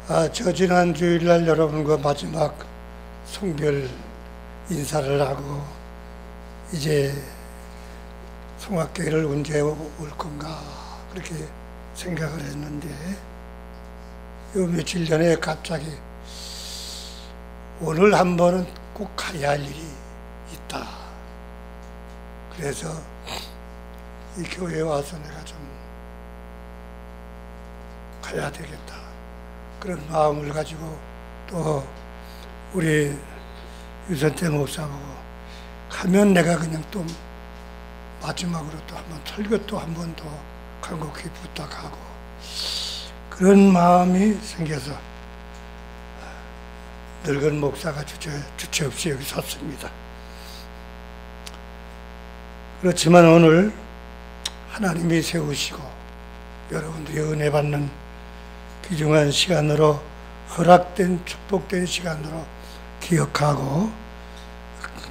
저 지난 주일날 여러분과 마지막 송별 인사를 하고 이제 송악교회를 언제 올 건가 그렇게 생각을 했는데 요 며칠 전에 갑자기 오늘 한 번은 꼭 가야 할 일이 있다. 그래서 이 교회에 와서 내가 좀 가야 되겠다. 그런 마음을 가지고 또 우리 유선태 목사하고 가면 내가 그냥 또 마지막으로 또 한번 설교 한 번 더 간곡히 부탁하고 그런 마음이 생겨서 늙은 목사가 주체 없이 여기 섰습니다. 그렇지만 오늘 하나님이 세우시고 여러분들이 은혜 받는 귀중한 시간으로 허락된 축복된 시간으로 기억하고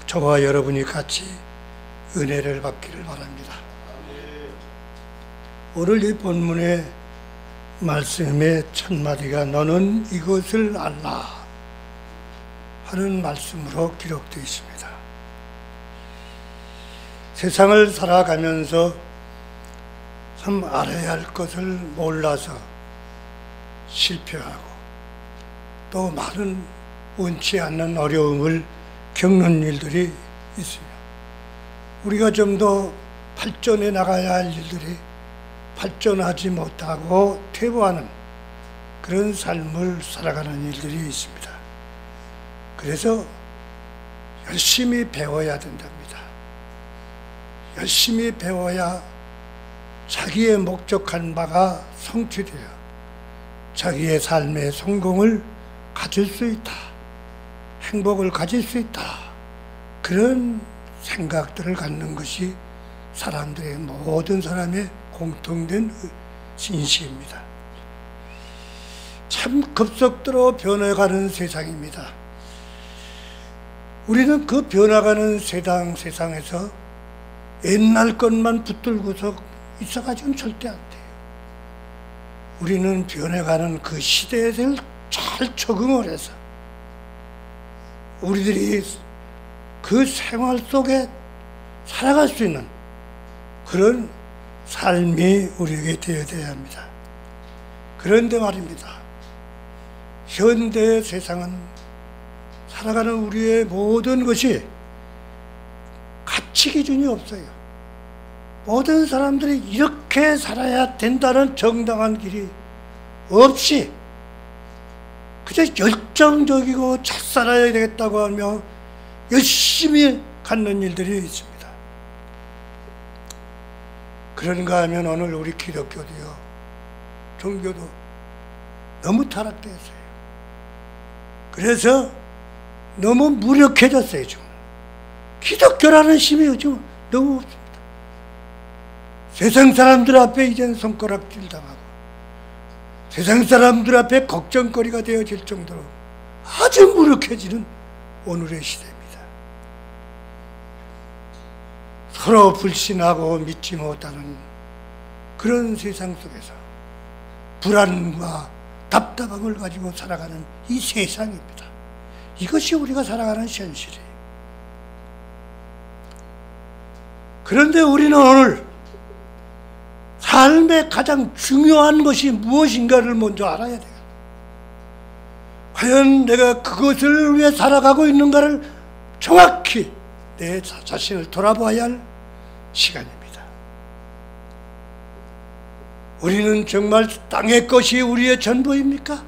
저와 여러분이 같이 은혜를 받기를 바랍니다. 오늘 이 본문의 말씀의 첫 마디가 너는 이것을 알라 하는 말씀으로 기록되어 있습니다. 세상을 살아가면서 참 알아야 할 것을 몰라서 실패하고 또 많은 원치 않는 어려움을 겪는 일들이 있으며 우리가 좀 더 발전해 나가야 할 일들이 발전하지 못하고 퇴보하는 그런 삶을 살아가는 일들이 있습니다. 그래서 열심히 배워야 된답니다. 열심히 배워야 자기의 목적한 바가 성취되어 자기의 삶의 성공을 가질 수 있다. 행복을 가질 수 있다. 그런 생각들을 갖는 것이 사람들의 모든 사람의 공통된 인식입니다. 참 급속도로 변해가는 세상입니다. 우리는 그 변화가는 세상에서 옛날 것만 붙들고서 있어가지고는 절대 안 돼요. 우리는 변해가는 그 시대에 잘 적응을 해서 우리들이 그 생활 속에 살아갈 수 있는 그런 삶이 우리에게 되어야 합니다. 그런데 말입니다. 현대의 세상은 살아가는 우리의 모든 것이 가치 기준이 없어요. 모든 사람들이 이렇게 살아야 된다는 정당한 길이 없이 그저 열정적이고 잘 살아야 되겠다고 하며 열심히 갖는 일들이 있습니다. 그런가 하면 오늘 우리 기독교도요, 종교도 너무 타락되었어요. 그래서 너무 무력해졌어요, 지금. 기독교라는 힘이 요즘 너무 없습니다. 세상 사람들 앞에 이제는 손가락질 당하고 세상 사람들 앞에 걱정거리가 되어질 정도로 아주 무력해지는 오늘의 시대입니다. 서로 불신하고 믿지 못하는 그런 세상 속에서 불안과 답답함을 가지고 살아가는 이 세상입니다. 이것이 우리가 살아가는 현실이에요. 그런데 우리는 오늘 삶의 가장 중요한 것이 무엇인가를 먼저 알아야 돼요. 과연 내가 그것을 위해 살아가고 있는가를 정확히 내 자신을 돌아봐야 할 시간입니다. 우리는 정말 땅의 것이 우리의 전부입니까?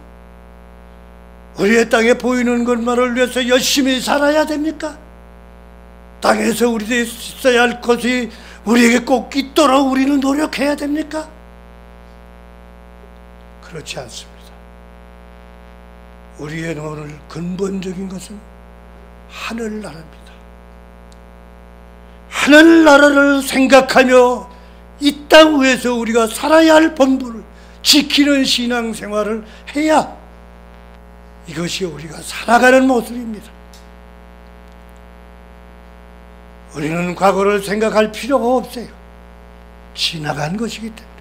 우리의 땅에 보이는 것만을 위해서 열심히 살아야 됩니까? 땅에서 우리들이 있어야 할 것이 우리에게 꼭 있도록 우리는 노력해야 됩니까? 그렇지 않습니다. 우리의 오늘 근본적인 것은 하늘나라입니다. 하늘나라를 생각하며 이 땅 위에서 우리가 살아야 할 본분을 지키는 신앙생활을 해야 이것이 우리가 살아가는 모습입니다. 우리는 과거를 생각할 필요가 없어요. 지나간 것이기 때문에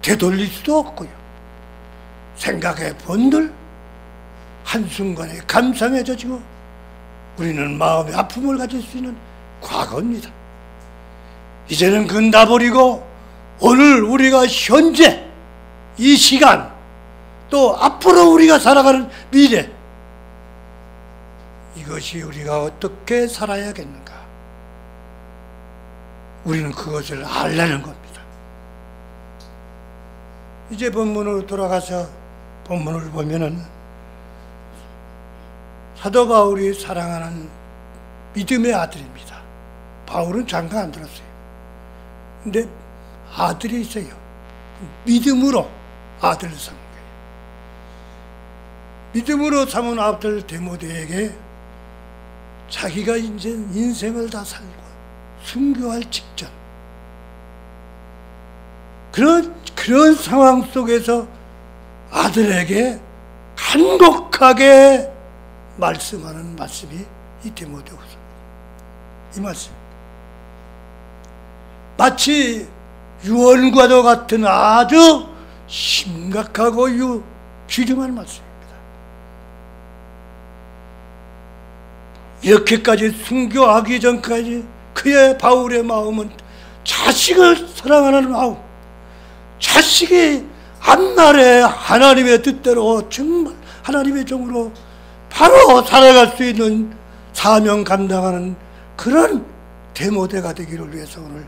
되돌릴 수도 없고요. 생각의 본들 한순간에 감상해져지고 우리는 마음의 아픔을 가질 수 있는 과거입니다. 이제는 그건 다 버리고 오늘 우리가 현재 이 시간 또 앞으로 우리가 살아가는 미래, 이것이 우리가 어떻게 살아야겠는가, 우리는 그것을 알라는 겁니다. 이제 본문으로 돌아가서 본문을 보면은 사도 바울이 사랑하는 믿음의 아들입니다. 바울은 장가 안 들었어요. 근데 아들이 있어요. 믿음으로 아들을 삼은 거예요. 믿음으로 삼은 아들 디모데에게 자기가 이제 인생을 다 살고 순교할 직전, 그런 상황 속에서 아들에게 간곡하게 말씀하는 말씀이 이 디모데후서, 이 말씀. 마치 유언과도 같은 아주 심각하고 귀중한 말씀입니다. 이렇게까지 순교하기 전까지 그의 바울의 마음은 자식을 사랑하는 마음, 자식이 앞날에 하나님의 뜻대로 정말 하나님의 종으로 바로 살아갈 수 있는 사명 감당하는 그런 디모데가 되기를 위해서 오늘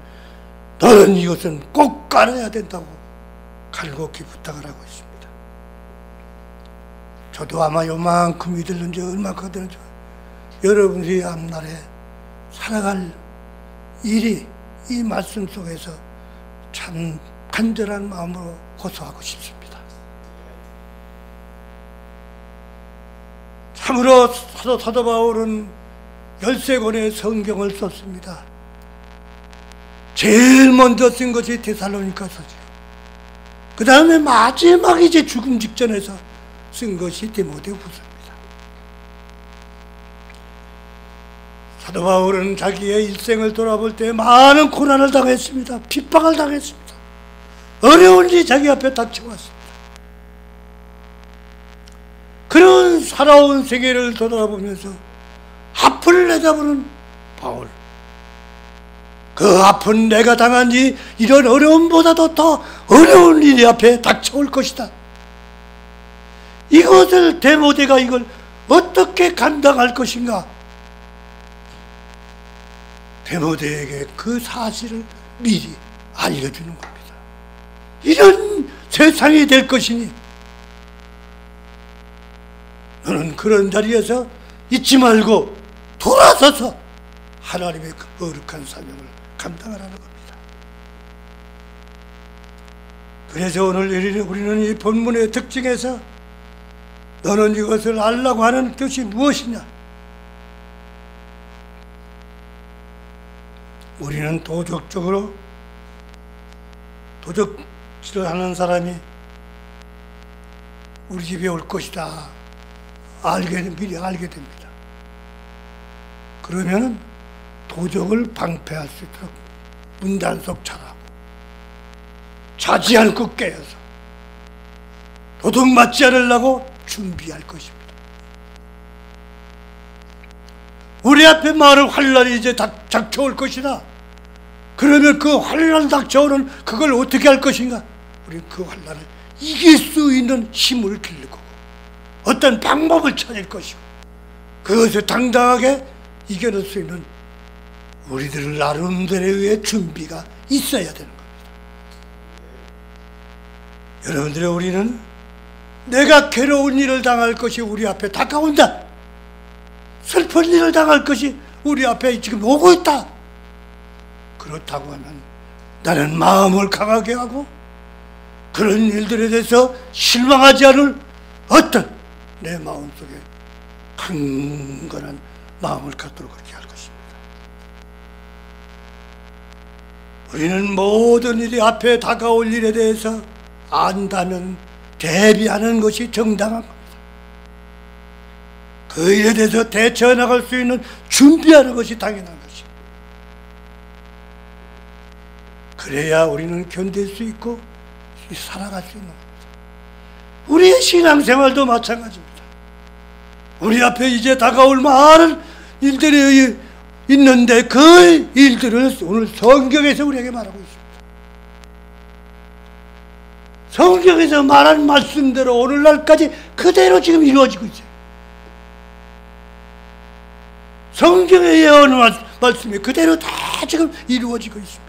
너는 이것은 꼭 알아야 된다고 간곡히 부탁을 하고 있습니다. 저도 아마 요만큼이 들는지 얼마큼 들는지 여러분들이 앞날에 살아갈 일이 이 말씀 속에서 참 간절한 마음으로 호소하고 싶습니다. 참으로 사도 바울은 13권의 성경을 썼습니다. 제일 먼저 쓴 것이 데살로니가서죠. 그 다음에 마지막 이제 죽음 직전에서 쓴 것이 디모데후서입니다. 사도 바울은 자기의 일생을 돌아볼 때 많은 고난을 당했습니다. 핍박을 당했습니다. 어려운 일이 자기 앞에 닥쳐왔습니다. 그런 살아온 세계를 돌아보면서 앞을 내다보는 바울, 그 앞은 내가 당한 이런 어려움보다도 더 어려운 일이 앞에 닥쳐올 것이다. 이것을 디모데가 이걸 어떻게 감당할 것인가, 디모데에게 그 사실을 미리 알려주는 겁니다. 이런 세상이 될 것이니 너는 그런 자리에서 잊지 말고 돌아서서 하나님의 그 거룩한 사명을 감당하라는 겁니다. 그래서 오늘 우리는 이 본문의 특징에서 너는 이것을 알라고 하는 뜻이 무엇이냐? 우리는 도적질을 하는 사람이 우리 집에 올 것이다 미리 알게 됩니다. 그러면 도적을 방패할 수 있도록 문단속 잘하고 자지 않고 깨어서 도둑 맞지 않으려고 준비할 것입니다. 우리 앞에 많은 환란이 이제 닥쳐올 것이다. 그러면 그 환란 닥쳐오는 그걸 어떻게 할 것인가? 우리는 그 환란을 이길 수 있는 힘을 기를 거고 어떤 방법을 찾을 것이고 그것을 당당하게 이겨낼 수 있는 우리들 나름대로의 준비가 있어야 되는 겁니다. 여러분들의 우리는 내가 괴로운 일을 당할 것이 우리 앞에 다가온다, 슬픈 일을 당할 것이 우리 앞에 지금 오고 있다, 그렇다고 하면 나는 마음을 강하게 하고 그런 일들에 대해서 실망하지 않을 어떤 내 마음속에 강건한 마음을 갖도록 그렇게 할 것입니다. 우리는 모든 일이 앞에 다가올 일에 대해서 안다면 대비하는 것이 정당한 겁니다. 그 일에 대해서 대처해 나갈 수 있는 준비하는 것이 당연한 것입니다. 그래야 우리는 견딜 수 있고 살아갈 수 있는 겁니다. 우리의 신앙생활도 마찬가지입니다. 우리 앞에 이제 다가올 많은 일들이 있는데 그 일들을 오늘 성경에서 우리에게 말하고 있습니다. 성경에서 말한 말씀대로 오늘날까지 그대로 지금 이루어지고 있어요. 성경의 예언 말씀이 그대로 다 지금 이루어지고 있습니다.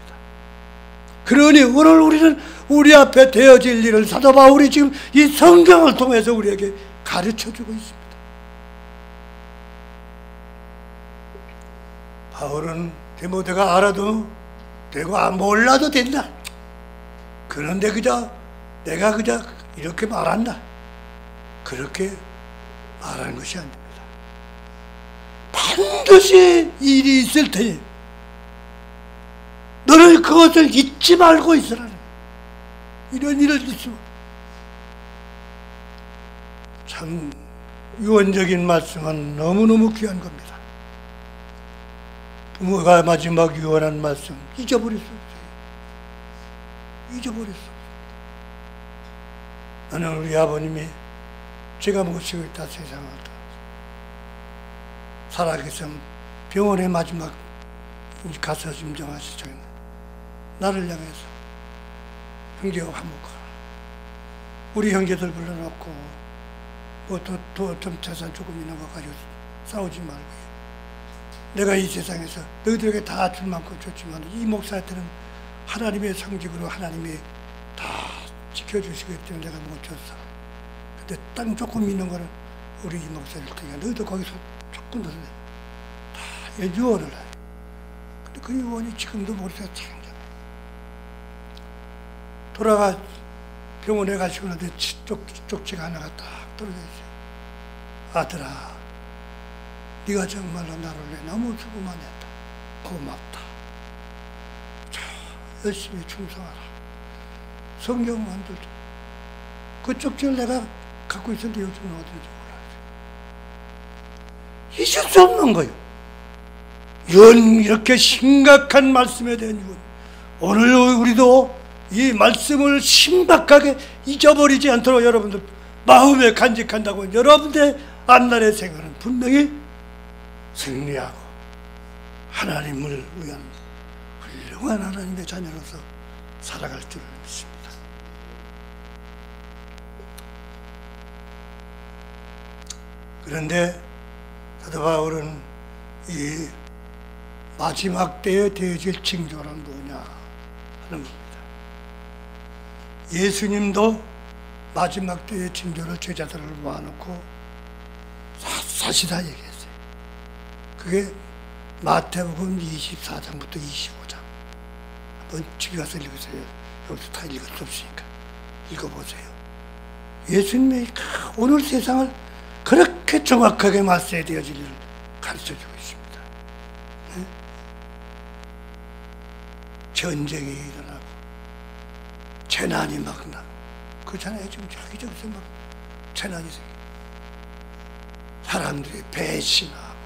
그러니 오늘 우리는 우리 앞에 되어질 일을 사도 바울이 지금 이 성경을 통해서 우리에게 가르쳐주고 있습니다. 바울은 디모데가 알아도 되고 몰라도 된다. 그런데 내가 이렇게 말한다. 그렇게 말하는 것이 아닙니다. 반드시 일이 있을 테니 너는 그것을 잊지 말고 있으라. 이런 일을 있으면 참 유언적인 말씀은 너무너무 귀한 겁니다. 부모가 마지막 유언한 말씀 잊어버릴 수 없어요. 잊어버릴 수 없어요. 나는 우리 아버님이 제가 모시고 있다 세상을 살아계신 병원에 마지막 가서 임종하시죠. 나를 향해서 형제와 화목하라. 우리 형제들 불러놓고 좀 재산 조금 있는 거 가지고 싸우지 말고 내가 이 세상에서 너희들에게 다 줄 만큼 줬지만 이 목사한테는 하나님의 상직으로 하나님이 다 지켜주시기 때문에 내가 못 줬어. 근데 땅 조금 있는 거는 우리 이 목사를 통해 너희도 거기서 조금 더 다 유언을 해. 근데 그 유언이 지금도 머릿속에 참 돌아가 병원에 가시고 나는데 쪽지가 하나가 딱 떨어져 있어요. 아들아, 네가 정말로 나를 위해 너무 수고만 했다. 고맙다. 자, 열심히 충성하라. 성경 만들자. 그 쪽지를 내가 갖고 있었는데 요즘은 어딘지 몰라요. 잊을 수 없는 거예요. 이렇게 심각한 말씀에 대한 유언. 오늘 우리도 이 말씀을 신박하게 잊어버리지 않도록 여러분들 마음에 간직한다고 여러분들의 앞날의 생활은 분명히 승리하고 하나님을 위한 훌륭한 하나님의 자녀로서 살아갈 줄 믿습니다. 그런데 사도 바울은 이 마지막 때에 되어질 징조는 뭐냐 하는 겁니다. 예수님도 마지막 때의 징조를 제자들을 모아놓고 사시다 얘기했어요. 그게 마태복음 24장부터 25장. 한번 집에 가서 읽으세요. 여기서 다 읽을 수 없으니까 읽어보세요. 예수님의 오늘 세상을 그렇게 정확하게 맞서야 되어질 일을 가르쳐주고 있습니다. 네? 전쟁이 일어나고 재난이 막 나고 그렇잖아요. 지금 여기저기서 막 재난이 생겨. 사람들이 배신하고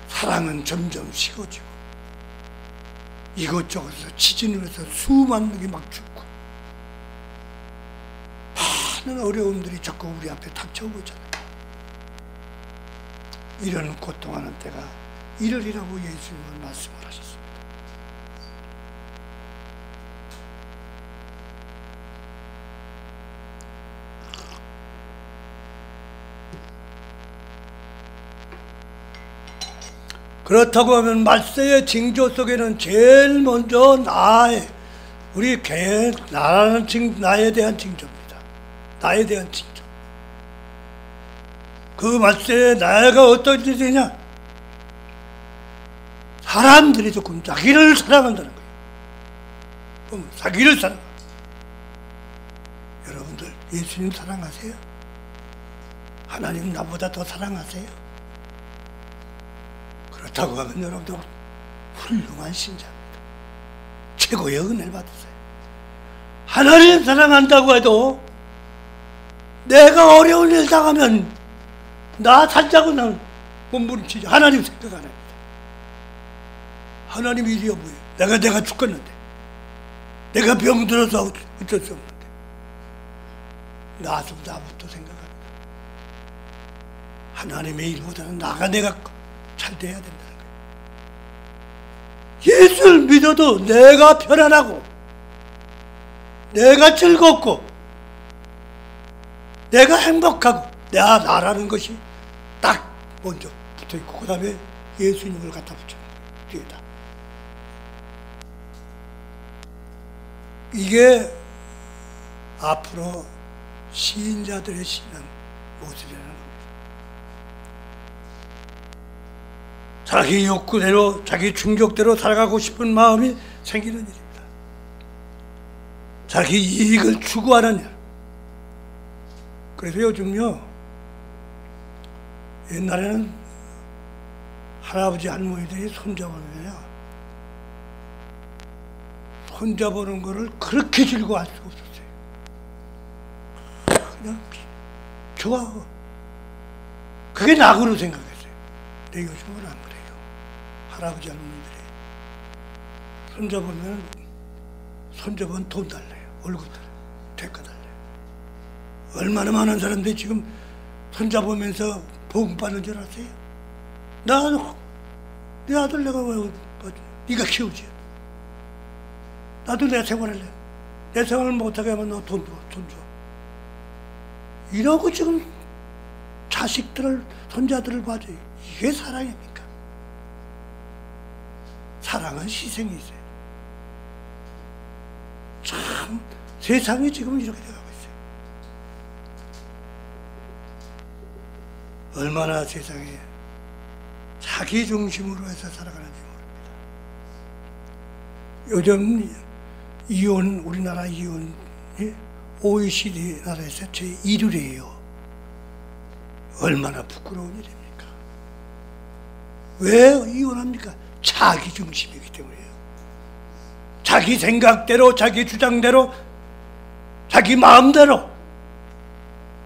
사랑은 점점 식어지고 이것저것에서 지진을 해서 수만 명이 막 죽고 많은 어려움들이 자꾸 우리 앞에 닥쳐오고 있잖아요. 이런 고통하는 때가 이르리라고 예수님은 말씀을 하셨습니다. 그렇다고 하면 말세의 징조 속에는 제일 먼저 우리 나에 대한 징조입니다. 나에 대한 징조. 그 말세에 나가 어떤 일이냐? 사람들이 조금 자기를 사랑한다는 거예요. 자기를 사랑한다. 여러분들 예수님 사랑하세요? 하나님 나보다 더 사랑하세요? 그렇다고 하면 여러분들 훌륭한 신자입니다. 최고의 은혜를 받으세요. 하나님 사랑한다고 해도 내가 어려운 일 당하면 나 살자고 난 몸부림치지. 하나님 생각 안 합니다. 하나님 일이야 뭐예요? 내가 죽겠는데 내가 병들어서 어쩔 수 없는데 나부터 생각합니다. 하나님의 일보다는 내가 잘 돼야 된다는 거예요. 예수를 믿어도 내가 편안하고 내가 즐겁고 내가 행복하고 나라는 것이 딱 먼저 붙어있고 그 다음에 예수님을 갖다 붙여요. 뒤에다. 이게 앞으로 시인자들의 신앙 모습이라는 겁니다. 자기 욕구대로 자기 충족대로 살아가고 싶은 마음이 생기는 일입니다. 자기 이익을 추구하는 일. 그래서 요즘요, 옛날에는 할아버지 할머니들이 손잡으면요, 손잡아보는 거를 그렇게 즐거워할 수가 없었어요. 그냥 좋아하고 그게 낙으로 생각했어요. 근데 요즘은 안 그래요. 할아버지 할머니들이 손잡으면 돈 달래요. 월급 달래요. 대가 달래요. 얼마나 많은 사람들이 지금 손잡으면서 복음 받는 줄 아세요? 내 아들 내가 왜 네가 키우지? 나도 내 생활할래. 내 생활을 못하게 하면 너 돈 줘. 이러고 지금 자식들을, 손자들을 봐줘요. 이게 사랑입니까? 사랑은 희생이 있어요. 참, 세상이 지금 이렇게 돼가고 있어요. 얼마나 세상에 자기 중심으로 해서 살아가는지 모릅니다. 요즘 우리나라 이혼이 OECD 나라에서 제1위래요. 얼마나 부끄러운 일입니까? 왜 이혼합니까? 자기 중심이기 때문이에요. 자기 생각대로, 자기 주장대로, 자기 마음대로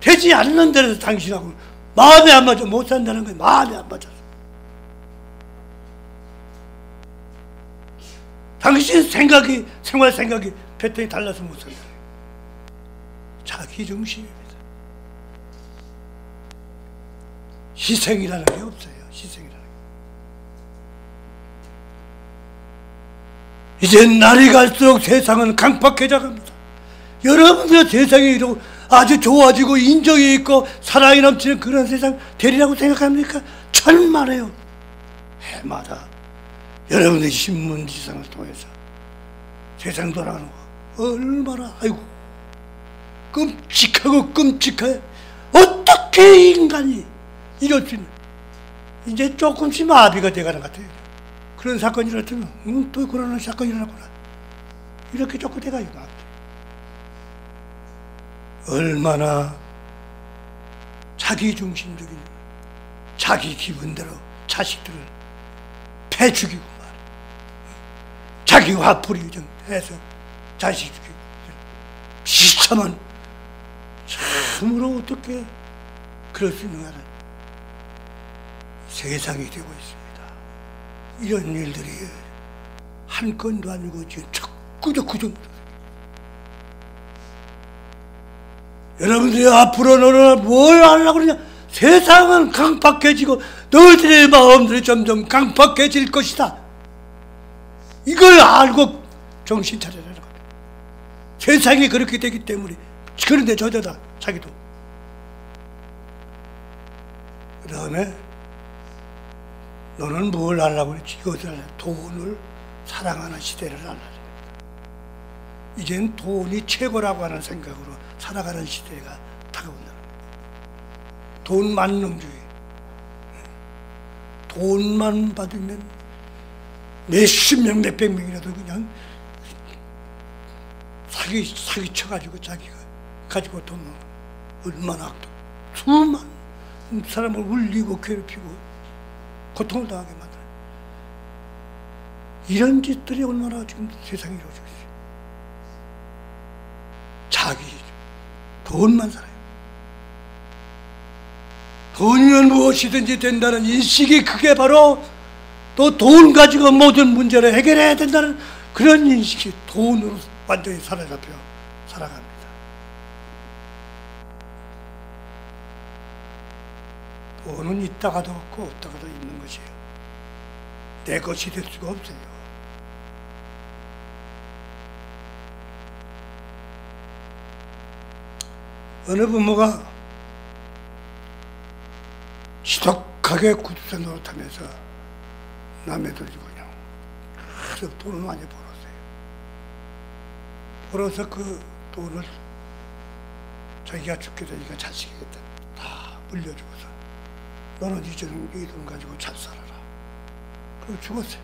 되지 않는 데서 당신하고 마음에 안 맞아 못 산다는 거예요. 마음에 안 맞아서. 당신 생활 생각이 패턴이 달라서 못 산다. 자기 중심입니다. 희생이라는 게 없어요. 희생이라는 게. 이제 날이 갈수록 세상은 강팍해져 갑니다. 여러분들 세상이 이러고 아주 좋아지고 인정이 있고 사랑이 넘치는 그런 세상 되리라고 생각합니까? 천만에요. 해마다 여러분의 신문지상을 통해서 세상 돌아가는 거 얼마나 끔찍해. 어떻게 인간이 이럴 수 있는, 이제 조금씩 마비가 돼가는 것 같아요. 그런 사건이 일어나면 또 그런 사건이 일어났구나. 이렇게 조금 돼가요. 얼마나 자기 중심적인, 자기 기분대로 자식들을 패 죽이고 말이야. 자기 화풀이 해서 자식 죽이고 비참한, 참으로 어떻게 그럴 수 있는가. 세상이 되고 있습니다. 이런 일들이 한 건도 아니고 지금 자꾸 그 정도. 여러분들이 앞으로 너는 뭘 하려고 그러냐? 세상은 강팍해지고 너희들의 마음들이 점점 강팍해질 것이다. 이걸 알고 정신 차려라는 겁니다. 세상이 그렇게 되기 때문에 그런데 저자다 자기도. 그 다음에 너는 뭘 하려고 그랬지? 이것을 하려고. 돈을 사랑하는 시대를 하려고. 이젠 돈이 최고라고 하는 생각으로 살아가는 시대가 다가온다는 거예요. 돈 만능주의. 돈만 받으면 몇십 명, 몇백 명이라도 그냥 사기쳐가지고 자기가 가지고 돈 얼마나 악독. 수많은 사람을 울리고 괴롭히고 고통을 당하게 만들어요. 이런 짓들이 얼마나 지금 세상에 이루어지고 있어요. 자기 돈만 살아요. 돈이면 무엇이든지 된다는 인식이, 그게 바로 또 돈 가지고 모든 문제를 해결해야 된다는 그런 인식이 돈으로 완전히 사로잡혀 살아갑니다. 돈은 있다가도 없고 없다가도 있는 것이에요. 내 것이 될 수가 없어요. 어느 부모가 지독하게 구두쇠 노릇하면서 남의 돈 주고 그냥 계속 돈을 많이 벌었어요. 벌어서 그 돈을 자기가 죽게 되니까 자식에게 다 물려주고서 너는 이제는 이 돈 가지고 잘 살아라. 그리고 죽었어요.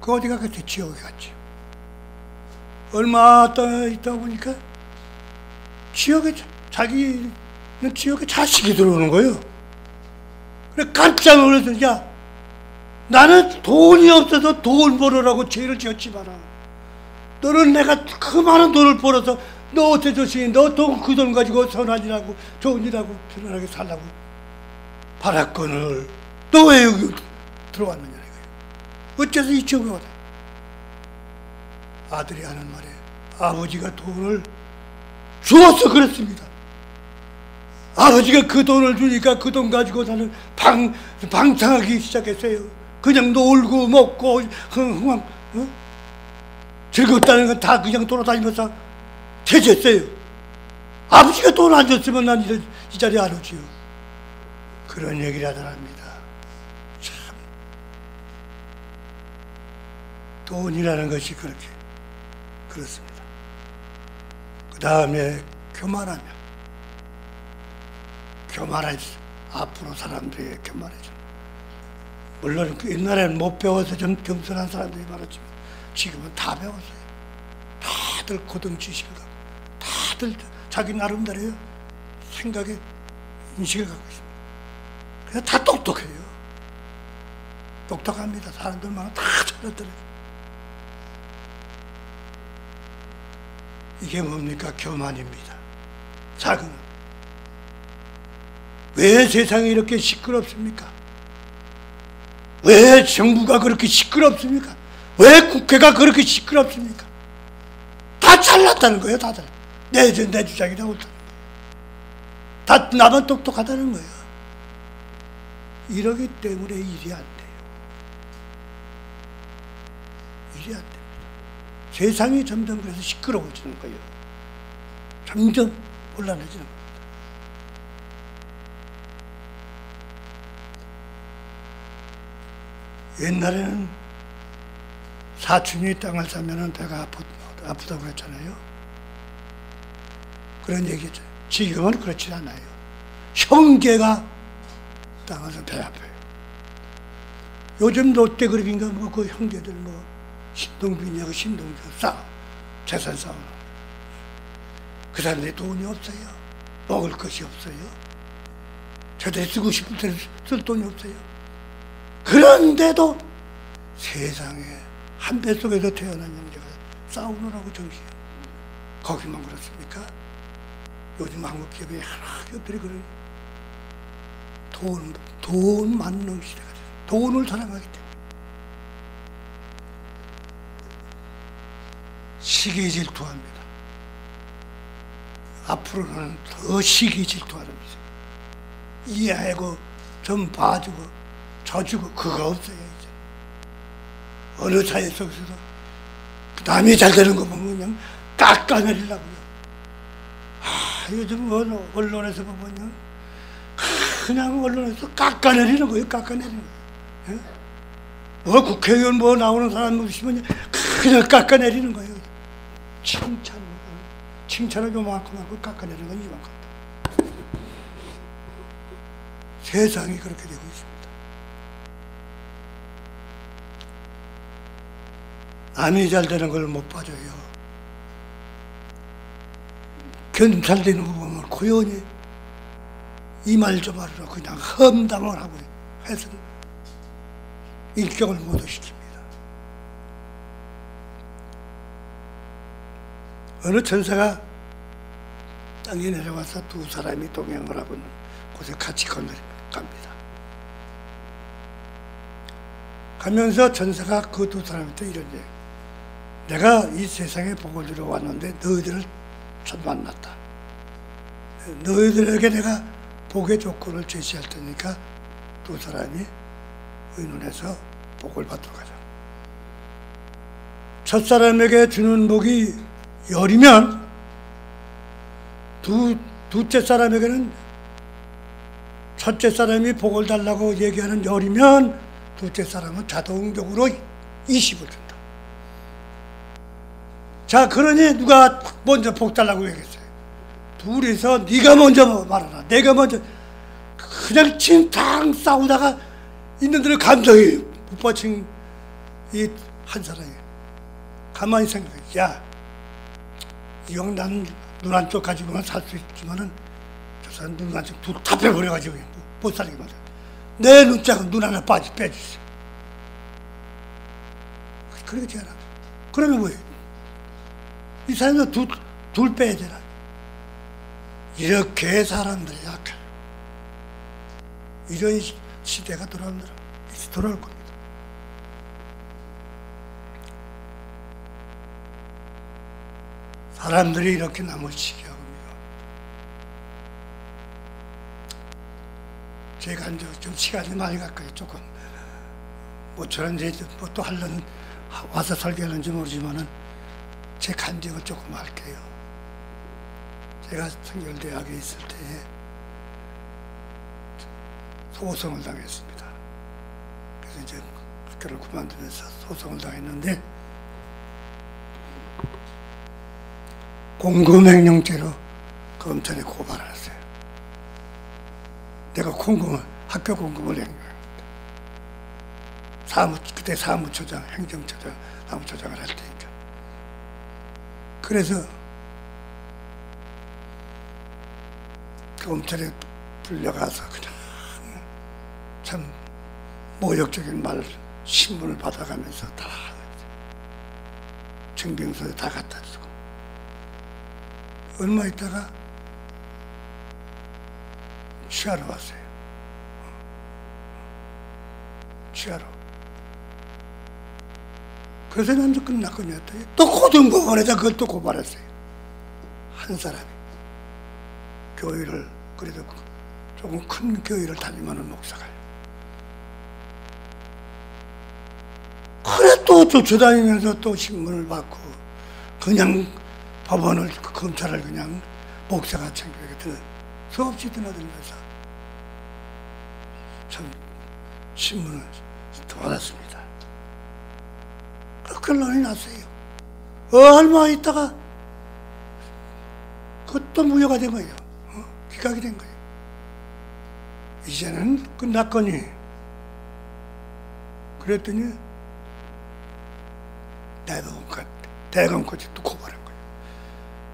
그 어디 갔겠지? 지옥에 갔지요. 얼마 있다 보니까 지옥에 자기는 지옥에 자식이 들어오는 거예요. 그래 깜짝 놀라서 야 나는 돈이 없어서 돈 벌으라고 죄를 지었지 마라. 너는 내가 그 많은 돈을 벌어서 너 어떻게 좋으니 너 그 돈 가지고 선한 일하고 좋은 일하고 편안하게 살라고 바랐거늘 너 왜 여기 들어왔느냐 이거예요. 어째서 이 지옥에 왔다. 아들이 하는 말에 아버지가 돈을 주어서 그랬습니다. 아버지가 그 돈을 주니까 그 돈 가지고 나는 방탕하기 시작했어요. 그냥 놀고 먹고 흥 즐겁다는 건 다 그냥 돌아다니면서 퇴직했어요. 아버지가 돈 안 줬으면 난 이 자리에 안 오지요. 그런 얘기를 하더랍니다. 참 돈이라는 것이 그렇게 그렇습니다. 그 다음에 교만하면 교만해져. 앞으로 사람들이 교만해져. 물론 그 옛날에는 못 배워서 좀 겸손한 사람들이 많았지만 지금은 다 배웠어요. 다들 고등 지식을 갖고 다들 자기 나름대로의 생각에 인식을 갖고 있습니다. 그래서 다 똑똑해요. 똑똑합니다. 사람들만 다 잘났더래요. 이게 뭡니까? 교만입니다. 자금. 왜 세상이 이렇게 시끄럽습니까? 왜 정부가 그렇게 시끄럽습니까? 왜 국회가 그렇게 시끄럽습니까? 다 잘났다는 거예요, 다들. 내 주장이라고 옳다는 거예요. 다 나만 똑똑하다는 거예요. 이러기 때문에 일이 안 돼요. 일이 안 됩니다. 세상이 점점 그래서 시끄러워지는 거예요. 점점 곤란해지는 거예요. 옛날에는 사촌이 땅을 사면은 배가 아프다고 그랬잖아요. 그런 얘기죠. 지금은 그렇지 않아요. 형제가 땅을 사면 배 아파요. 요즘 롯데그룹인가 뭐 그 형제들 뭐 신동빈이하고 신동빈 재산 싸우는 그 사람들이 돈이 없어요. 먹을 것이 없어요. 저들이 쓰고 싶을 때 쓸 돈이 없어요. 그런데도 세상에 한 뱃속에서 태어난 형제가 싸우느라고 정신이에요. 거기만 그렇습니까? 요즘 한국 기업이 하나 기업들이 그런 돈 많는 시대가 돼요. 돈을 사랑하기 때문에. 시기 질투합니다. 앞으로는 더 시기 질투하는 거죠. 이해하고 좀 봐주고 져주고 그거 없어요 이제. 어느 사회 속에서도 남이 잘 되는 거 보면 그냥 깎아내리려고요. 요즘 언론에서 보면요 그냥 언론에서 깎아내리는 거예요. 깎아내리는 거예요. 뭐 국회의원 뭐 나오는 사람 보시면 그냥 깎아내리는 거예요. 칭찬을 요만큼 하고 깎아내리는 건 이만큼. 세상이 그렇게 되고 있습니다. 남이 잘 되는 걸 못 봐줘요. 잘 되는 거 보면 고연히 이 말 저 말로 그냥 험담을 하고 해서 인격을 모독시킵니다. 어느 천사가 땅에 내려와서 두 사람이 동행을 하고 있는 곳에 같이 갑니다. 가면서 천사가 그 두 사람한테 이런 얘기, 내가 이 세상에 복을 주러 왔는데 너희들을 처음 만났다. 너희들에게 내가 복의 조건을 제시할 테니까 두 사람이 의논해서 복을 받도록 하자. 첫 사람에게 주는 복이 열이면 둘째 사람에게는 첫째 사람이 복을 달라고 얘기하는 열이면 둘째 사람은 자동적으로 20을 준다. 자, 그러니 누가 먼저 복 달라고 얘기했어요? 둘이서 네가 먼저 말하라, 내가 먼저. 그냥 진탕 싸우다가 있는데도 감정이 못 받친 이 한 사람이 가만히 생각해. 야, 이왕 난 눈 한쪽 가지고만 살 수 있지만은 저 사람 눈 한쪽 둘 다 빼버려가지고 못 살게 말이야. 내 눈짝은 눈 하나 빼주세요. 그렇게 하라. 그러면 뭐예요? 이 사람도 둘 빼야 되나? 이렇게 사람들이 약해요. 이런 시대가 돌아올 겁니다. 사람들이 이렇게 남을 시기하고 합니다. 제가 이제 좀 시간이 많이 갈까요? 조금 뭐처럼 이제 뭐 또 하려는 와서 설교하는지 모르지만은 제 간증을 조금 할게요. 제가 성결대학에 있을 때에 소송을 당했습니다. 그래서 이제 학교를 그만두면서 소송을 당했는데 공금횡령죄로 검찰에 고발을 했어요. 내가 학교 공금을 횡령합니다. 그때 사무처장, 행정처장, 사무처장을 할 테니까. 그래서 검찰에 불려가서 그냥 참 모욕적인 말, 신문을 받아가면서 다 증빙서에 다 갖다 주고 얼마 있다가 취하러 왔어요. 취하러. 그래서 난 끝났거든요. 또 고등법원에다 그걸 또 고발했어요. 한 사람이 교회를, 그래도 조금 큰 교회를 다니면은 목사가요. 그래 또 쫓아다니면서 또 신문을 받고 그냥 법원을, 검찰을 그냥 목사가 챙겨서 수없이 드나들면서 참 신문을 받았습니다. 결론이 났어요. 얼마 있다가 그것도 무효가 된 거예요. 기각이 된 거예요. 이제는 끝났거니. 그랬더니 대검까지 또 고발한 거예요.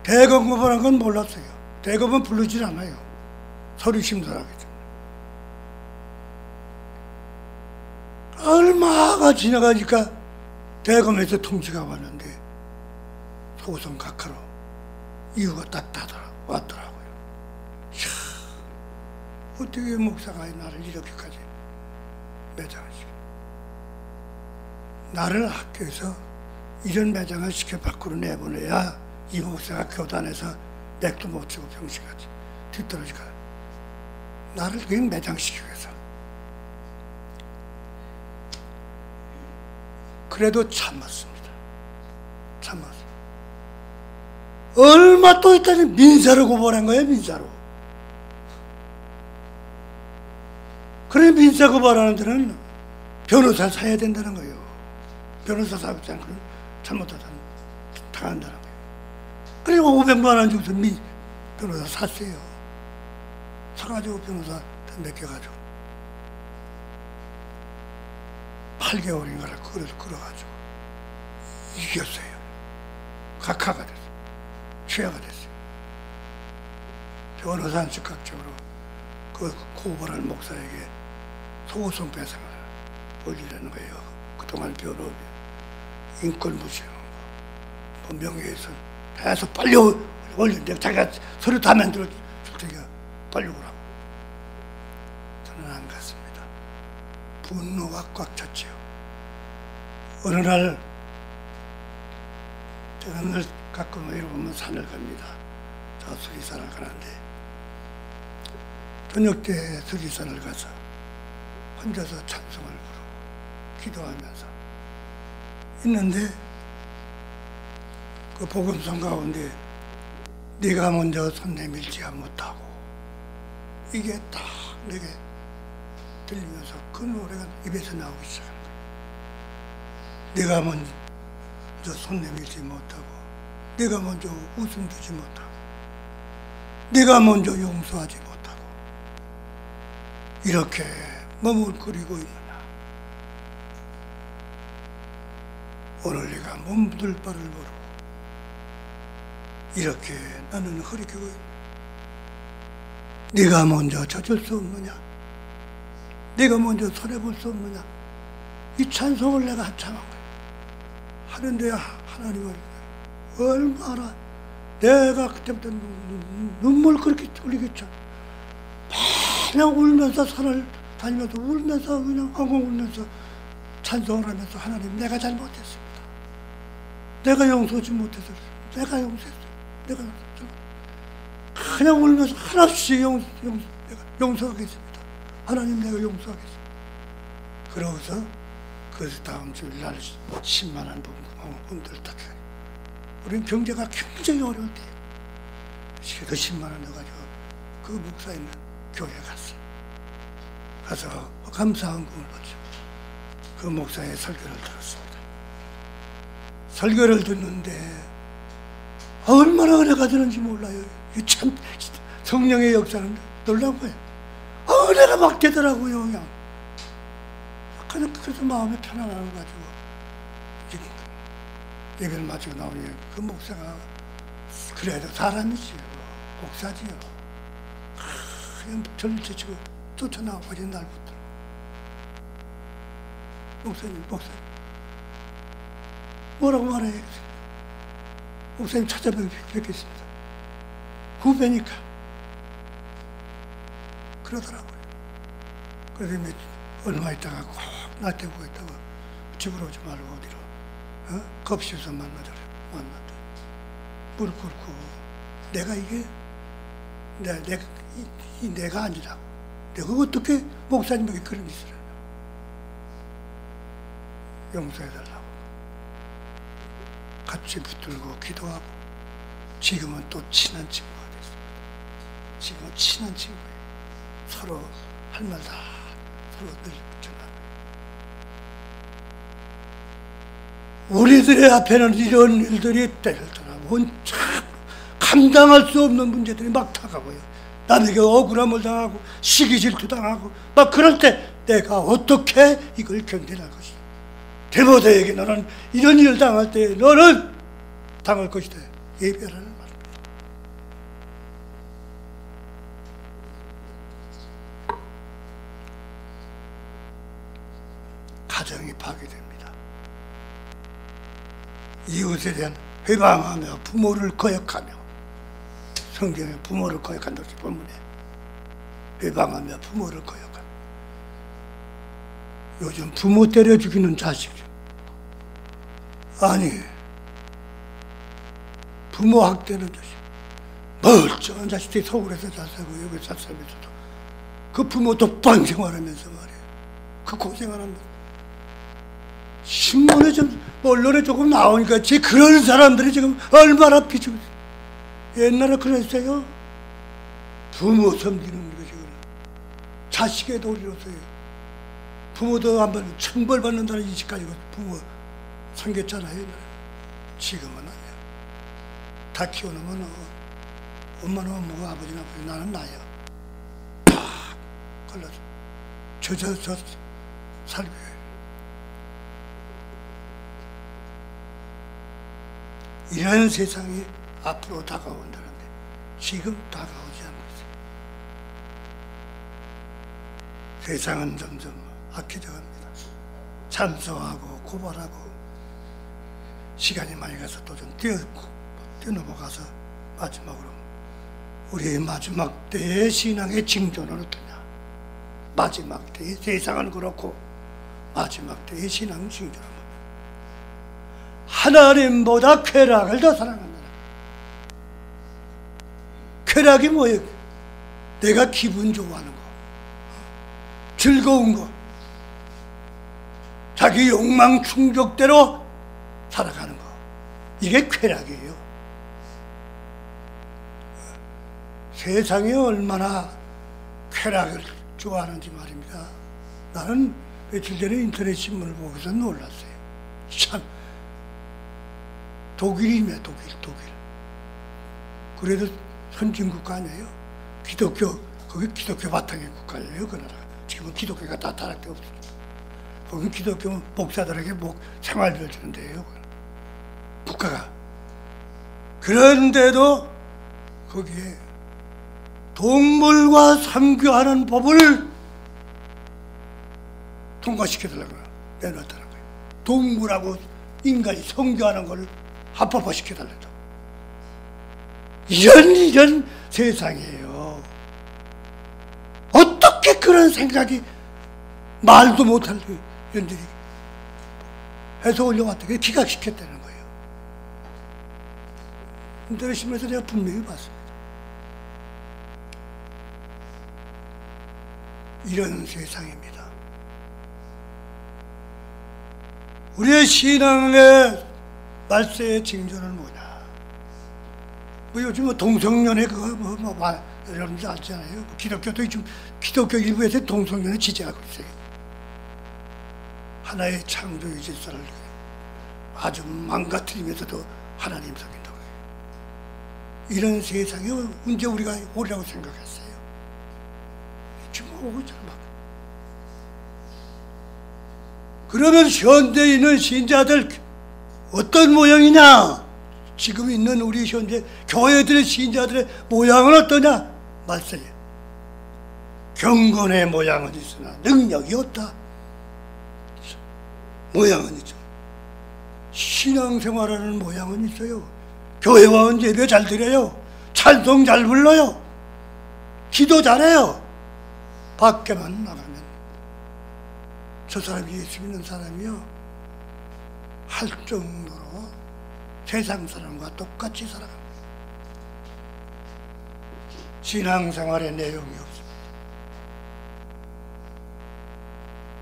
대검 고발한 건 몰랐어요. 대검은 부르질 않아요. 서류 심사하기 때문에. 얼마가 지나가니까 대검에서 통지가 왔는데 소송 각하로 이유가 딱 왔더라고요. 이야, 어떻게 목사가 나를 이렇게까지 매장하시게. 나를 학교에서 이런 매장을 시켜 밖으로 내보내야 이 목사가 교단에서 맥도 못 치고 병신같이 뒤떨어지가. 나를 그냥 매장시키기 위해서. 그래도 참았습니다. 참았어요. 얼마 또 있다니 민사로 고발한 거예요, 민사로. 그래, 민사 고발하는 데는 변호사 사야 된다는 거예요. 변호사 사지 않고는 잘못하다 당한다는 거예요. 그리고 500만 원 주고서 변호사 샀어요. 사가지고 변호사 맡겨가지고 8개월인가를 끌어가지고 이겼어요. 각하가 됐어요. 취하가 됐어요. 변호사는 즉각적으로 그 고발한 목사에게 소송 배상을 올리라는 거예요. 그동안 변호비, 인권 무시하는 거, 뭐 명예훼손 계속 빨리 올린대. 자기가 서류 다 만들어 줄 테니까 빨리 오라고. 저는 안 갔습니다. 분노가 꽉 찼죠. 어느 날 제가 늘 가끔 이러고 보면 산을 갑니다. 저 수리산을 가는데 저녁 때 수리산을 가서 혼자서 찬송을 부르고 기도하면서 있는데 그 복음성 가운데 네가 먼저 손 내밀지 못하고 이게 딱 내게 들리면서 그 노래가 입에서 나오기 시작한 거예요. 네가 먼저 손 내밀지 못하고 네가 먼저 웃음 주지 못하고 네가 먼저 용서하지 못하고 이렇게 머뭇거리고 있느냐. 오늘 네가 몸둘 바를 모르고 이렇게 나는 흐리키고 있느냐. 네가 먼저 젖을 수 없느냐. 네가 먼저 손해볼 수 없느냐. 이 찬송을 내가 한참한 거예요. 하는데 하나님은 얼마나 내가 그때부터 눈물 그렇게 흘리겠죠. 그냥 울면서 산을 다니면서 울면서 그냥 엉엉 울면서 찬송을 하면서 하나님 내가 잘못했습니다. 내가 용서하지 못해서 내가 용서했어요. 내가 그냥 울면서 하나씩 내가 용서하겠습니다. 하나님 내가 용서하겠습니다. 그러고서 그 다음 주일날 10만원 분들 딱 우리는 경제가 굉장히 어려울 때 그래도 10만원 넣어가지고 그 목사 있는 교회에 갔어요. 가서 감사한 금을 받죠. 그 목사의 설교를 들었습니다. 설교를 듣는데 얼마나 은혜가 되는지 몰라요. 참 성령의 역사는 놀라운 거예요. 은혜가 막 되더라고요. 그냥 그래서 마음이 편안해가지고 예배를 마치고 나오니 그 목사가 그래도 사람이지요. 목사지요. 그냥 저를 제치고 쫓아나와버린 날부터 목사님 뭐라고 말해요? 목사님 찾아뵙겠습니다. 후배니까 그러더라고요. 그래서 얼마 있다가 꼭 나태고 있다가 집으로 오지 말고 어디로 겁시에서 만나더래. 무릎 꿇고 내가 이게 내가 아니라고. 내가 어떻게 목사님에게 그런 짓을 하냐. 용서해달라고. 같이 붙들고 기도하고 지금은 또 친한 친구가 됐습니다. 지금은 친한 친구예요. 서로 할 말 다 서로 늘 전하고. 우리들의 앞에는 이런 일들이 때를 떠나고 참 감당할 수 없는 문제들이 막 다가와요. 남에게 억울함을 당하고 시기 질투 당하고 막 그럴 때 내가 어떻게 이걸 견뎌낼 것이다. 데모데에게 너는 이런 일을 당할 때 너는 당할 것이다. 예배하라는 말입니다. 가정이 파괴됩니다. 이웃에 대한 회방하며 부모를 거역하며 성경에 부모를 거역한다고 본문에 회방하며 부모를 거역하며 요즘 부모 때려 죽이는 자식 아니 부모 학대는 자식 멀쩡한 자식들이 서울에서 잘 살고 여기 잘 살면서도 그 부모 독방 생활하면서 말이에요. 그 고생하는 신문에 좀 언론에 조금 나오니까 제 그런 사람들이 지금 얼마나 비추고 옛날에 그랬어요. 부모 섬기는 것이 자식의 도리로서요. 부모도 한번 천벌받는다는 인식까지 부모 섬겼잖아요. 지금은 아니야. 다 키워놓으면 엄마는 엄마고 아버지는 아버지 나는 나야. 다 걸러서 젖어서 살고 이런 세상이 앞으로 다가온다는데 지금 다가오지 않고 있어요. 세상은 점점 악해져 갑니다. 참소하고 고발하고 시간이 많이 가서 또 좀 뛰어넘어가서 마지막으로 우리의 마지막 때의 신앙의 징조는 어떠냐. 마지막 때의 세상은 그렇고 마지막 때의 신앙 징조는 하나님보다 쾌락을 더 사랑한다. 쾌락이 뭐예요? 내가 기분 좋아하는 거, 즐거운 거, 자기 욕망 충족대로 살아가는 거, 이게 쾌락이에요. 세상에 얼마나 쾌락을 좋아하는지 말입니다. 나는 며칠 전에 인터넷 신문을 보고서 놀랐어요. 참, 독일이네, 독일. 그래도 선진국가 아니에요? 거기 기독교 바탕의 국가예요, 그 나라가. 지금은 기독교가 다 타락돼 없어요. 거기 기독교 목사들에게 생활비를 주는 데예요, 국가가. 그런데도 거기에 동물과 상교하는 법을 통과시켜달라고 내놨다는 거예요. 동물하고 인간이 성교하는 걸 합법화시켜달라고. 이런 세상이에요. 어떻게 그런 생각이 말도 못할 년들이 해서 올려왔다고 기각시켰다는 거예요. 인터넷 신문에서 내가 분명히 봤습니다. 이런 세상입니다. 우리의 신앙의 말세의 징조는 뭐냐? 요즘 동성연애 여러분들 알잖아요. 기독교도 요즘 기독교 일부에서 동성연애 지지하고 있어요. 하나의 창조의 질서를 아주 망가뜨리면서도 하나님 섬긴다고 해요. 이런 세상에 언제 우리가 오리라고 생각했어요? 지금 오고 있잖아, 막. 그러면 현대에 있는 신자들 어떤 모양이냐? 지금 있는 우리 현대 교회들의 신자들의 모양은 어떠냐? 말씀이에요. 경건의 모양은 있으나 능력이 없다. 모양은 있죠. 신앙생활하는 모양은 있어요. 교회 와은 예배 잘 드려요. 찬송 잘 불러요. 기도 잘해요. 밖에만 나가면 저 사람이 예수 믿는 사람이요, 할 정도로 세상 사람과 똑같이 살아갑니다. 신앙생활의 내용이 없습니다.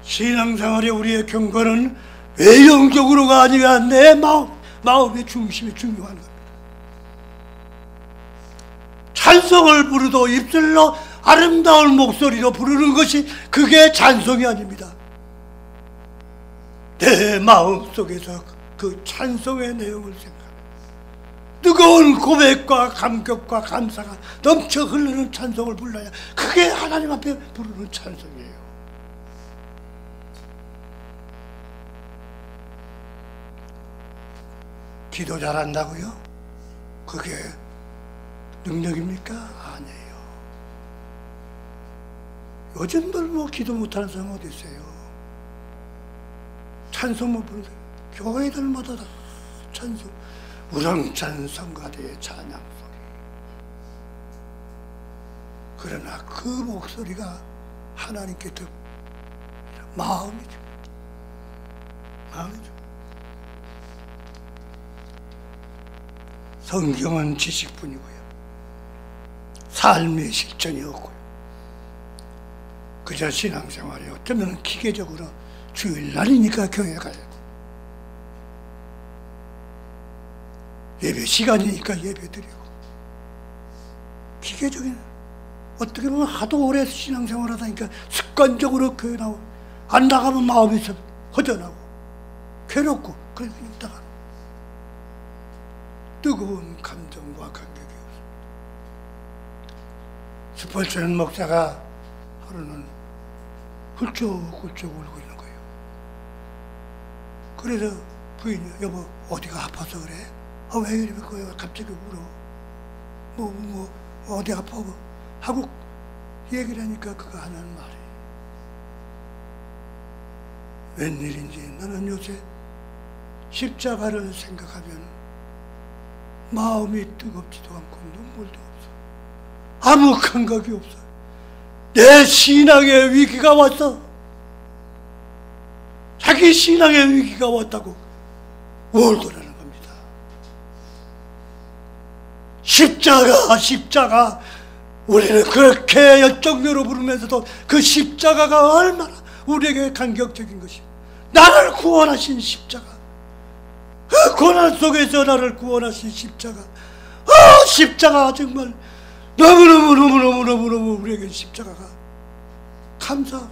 신앙생활의 우리의 경건은 외형적으로가 아니라 내 마음의 중심이 중요한 겁니다. 찬송을 부르도 입술로 아름다운 목소리로 부르는 것이 그게 찬송이 아닙니다. 내 마음속에서 그 찬송의 내용을 생각합니다. 뜨거운 고백과 감격과 감사가 넘쳐 흐르는 찬송을 불러야 그게 하나님 앞에 부르는 찬송이에요. 기도 잘한다고요? 그게 능력입니까? 아니에요. 요즘들 기도 못하는 사람 어디 있어요? 찬송 못 부르세요. 교회들마다 다 찬송, 우렁찬 성가대의 찬양 소리. 그러나 그 목소리가 하나님께 더 마음이죠. 마음이죠. 성경은 지식뿐이고요, 삶의 실천이 없고요. 그저 신앙생활이 어쩌면 기계적으로 주일날이니까 교회 가야 돼. 예배 시간이니까 예배 드리고. 기계적인, 어떻게 보면 하도 오래 신앙생활 하다니까 습관적으로 교회 나오고, 안 나가면 마음이 허전하고 괴롭고, 그래서 있다가 뜨거운 감정과 감격이 없습니다. 스펄전 목사가 하루는 훌쩍훌쩍 울고 있는 거예요. 그래서 부인이, 여보 어디가 아파서 그래? 왜 이래? 갑자기 울어? 어디 아파? 하고 얘기를 하니까 그가 하는 말이, 웬일인지 나는 요새 십자가를 생각하면 마음이 뜨겁지도 않고 눈물도 없어. 아무 감각이 없어. 내 신앙의 위기가 왔어. 자기 신앙의 위기가 왔다고 울더라는 겁니다. 십자가 우리는 그렇게 열정으로 부르면서도 그 십자가가 얼마나 우리에게 감격적인 것이, 나를 구원하신 십자가, 그 고난 속에서 나를 구원하신 십자가, 십자가 정말 너무너무 우리에게 십자가가 감사하고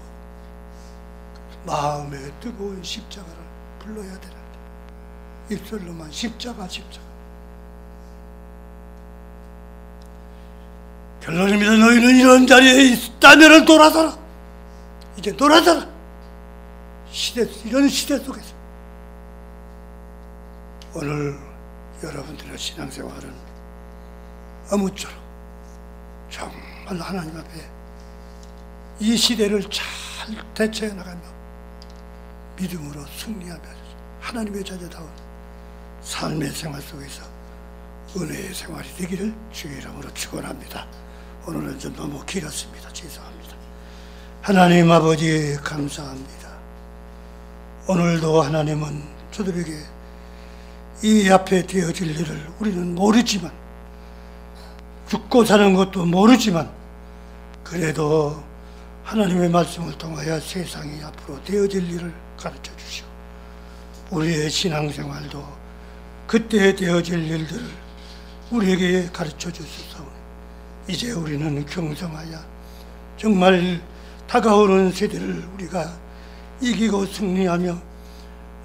마음에 뜨거운 십자가를 불러야 되는데 입술로만 십자가. 결론입니다. 너희는 이런 자리에 있다면 돌아서라. 이제 돌아서라. 이런 시대 속에서 오늘 여러분들의 신앙생활은 아무쪼록 정말 하나님 앞에 이 시대를 잘 대처해 나가며 믿음으로 승리하며 하나님의 자녀다운 삶의 생활 속에서 은혜의 생활이 되기를 주의 이름으로 축원합니다. 오늘은 좀 너무 길었습니다. 죄송합니다. 하나님 아버지 감사합니다. 오늘도 하나님은 저들에게 이 앞에 되어질 일을 우리는 모르지만, 죽고 사는 것도 모르지만, 그래도 하나님의 말씀을 통하여 세상이 앞으로 되어질 일을 가르쳐 주시고 우리의 신앙생활도 그때 되어질 일들을 우리에게 가르쳐 주소서. 이제 우리는 경성하여 정말 다가오는 세대를 우리가 이기고 승리하며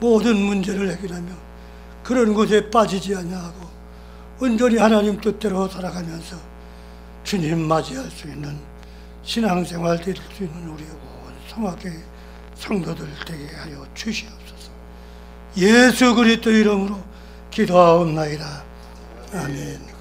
모든 문제를 해결하며 그런 곳에 빠지지 아니하고 온전히 하나님 뜻대로 살아가면서 주님 맞이할 수 있는 신앙생활 될 수 있는 우리의 온 성악의 성도들 되게 하여 주시옵소서. 예수 그리스도 이름으로 기도하옵나이다. 아멘.